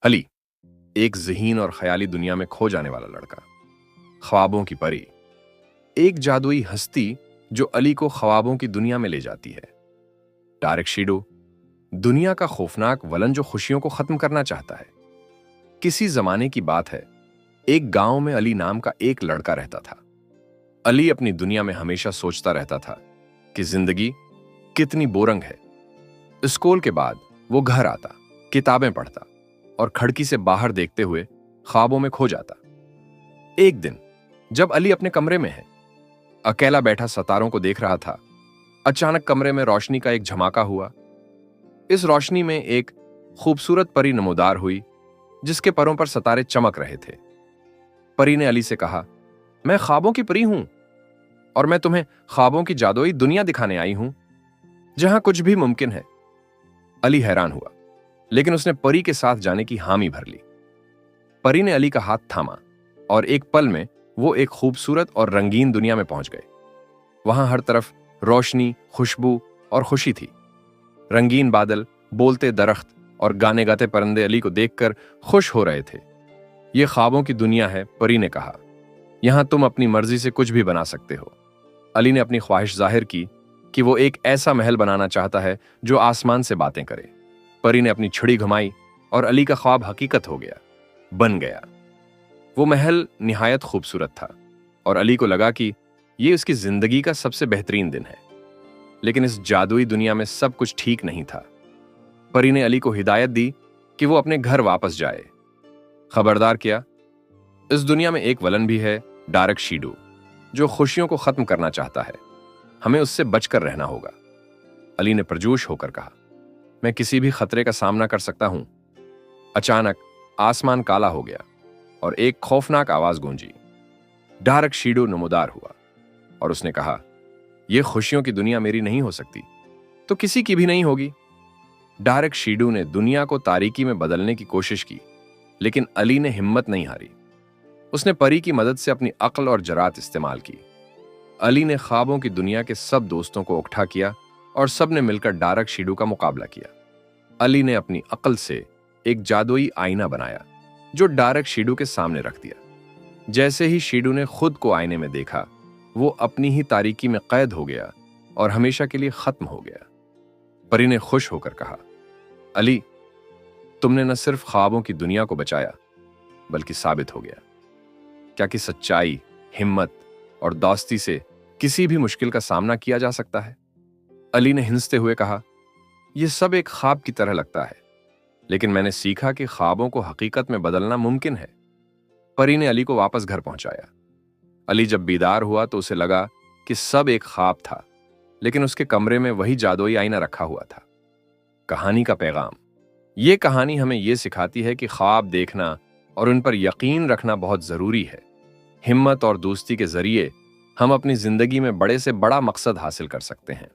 अली एक ज़हीन और ख्याली दुनिया में खो जाने वाला लड़का, ख्वाबों की परी, एक जादुई हस्ती जो अली को ख्वाबों की दुनिया में ले जाती है। टारिक शीडो दुनिया का खौफनाक वलन जो खुशियों को खत्म करना चाहता है। किसी जमाने की बात है, एक गांव में अली नाम का एक लड़का रहता था। अली अपनी दुनिया में हमेशा सोचता रहता था कि जिंदगी कितनी बोरंग है। स्कूल के बाद वो घर आता, किताबें पढ़ता और खिड़की से बाहर देखते हुए ख्वाबों में खो जाता। एक दिन जब अली अपने कमरे में है, अकेला बैठा सितारों को देख रहा था, अचानक कमरे में रोशनी का एक झमाका हुआ। इस रोशनी में एक खूबसूरत परी नमूदार हुई जिसके परों पर सितारे चमक रहे थे। परी ने अली से कहा, मैं ख्वाबों की परी हूं और मैं तुम्हें ख्वाबों की जादुई दुनिया दिखाने आई हूं जहां कुछ भी मुमकिन है। अली हैरान हुआ, लेकिन उसने परी के साथ जाने की हामी भर ली। परी ने अली का हाथ थामा और एक पल में वो एक खूबसूरत और रंगीन दुनिया में पहुंच गए। वहां हर तरफ रोशनी, खुशबू और खुशी थी। रंगीन बादल, बोलते दरख्त और गाने गाते परिंदे अली को देखकर खुश हो रहे थे। ये ख्वाबों की दुनिया है, परी ने कहा। यहां तुम अपनी मर्जी से कुछ भी बना सकते हो। अली ने अपनी ख्वाहिश जाहिर की कि वो एक ऐसा महल बनाना चाहता है जो आसमान से बातें करे। परी ने अपनी छड़ी घुमाई और अली का ख्वाब हकीकत हो गया, बन गया। वो महल निहायत खूबसूरत था और अली को लगा कि ये उसकी जिंदगी का सबसे बेहतरीन दिन है। लेकिन इस जादुई दुनिया में सब कुछ ठीक नहीं था। परी ने अली को हिदायत दी कि वो अपने घर वापस जाए। खबरदार किया, इस दुनिया में एक वलन भी है, टारिक शीडो, जो खुशियों को खत्म करना चाहता है। हमें उससे बचकर रहना होगा। अली ने परजोश होकर कहा, मैं किसी भी खतरे का सामना कर सकता हूं। अचानक आसमान काला हो गया और एक खौफनाक आवाज गूंजी। टारिक शीडो नमूदार हुआ और उसने कहा, यह खुशियों की दुनिया मेरी नहीं हो सकती, तो किसी की भी नहीं होगी। टारिक शीडो ने दुनिया को तारीकी में बदलने की कोशिश की, लेकिन अली ने हिम्मत नहीं हारी। उसने परी की मदद से अपनी अक्ल और जरात इस्तेमाल की। अली ने ख्वाबों की दुनिया के सब दोस्तों को इकट्ठा किया और सबने मिलकर टारिक शीडो का मुकाबला किया। अली ने अपनी अक्ल से एक जादुई आईना बनाया जो टारिक शीडो के सामने रख दिया। जैसे ही शीडो ने खुद को आईने में देखा, वो अपनी ही तारीकी में कैद हो गया और हमेशा के लिए खत्म हो गया। परी ने खुश होकर कहा, अली, तुमने न सिर्फ ख्वाबों की दुनिया को बचाया, बल्कि साबित हो गया क्या कि सच्चाई, हिम्मत और दोस्ती से किसी भी मुश्किल का सामना किया जा सकता है। अली ने हिंसते हुए कहा, यह सब एक ख्वाब की तरह लगता है, लेकिन मैंने सीखा कि ख्वाबों को हकीकत में बदलना मुमकिन है। परी ने अली को वापस घर पहुंचाया। अली जब बीदार हुआ तो उसे लगा कि सब एक ख्वाब था, लेकिन उसके कमरे में वही जादुई आईना रखा हुआ था। कहानी का पैगाम, ये कहानी हमें यह सिखाती है कि ख्वाब देखना और उन पर यकीन रखना बहुत जरूरी है। हिम्मत और दोस्ती के जरिए हम अपनी जिंदगी में बड़े से बड़ा मकसद हासिल कर सकते हैं।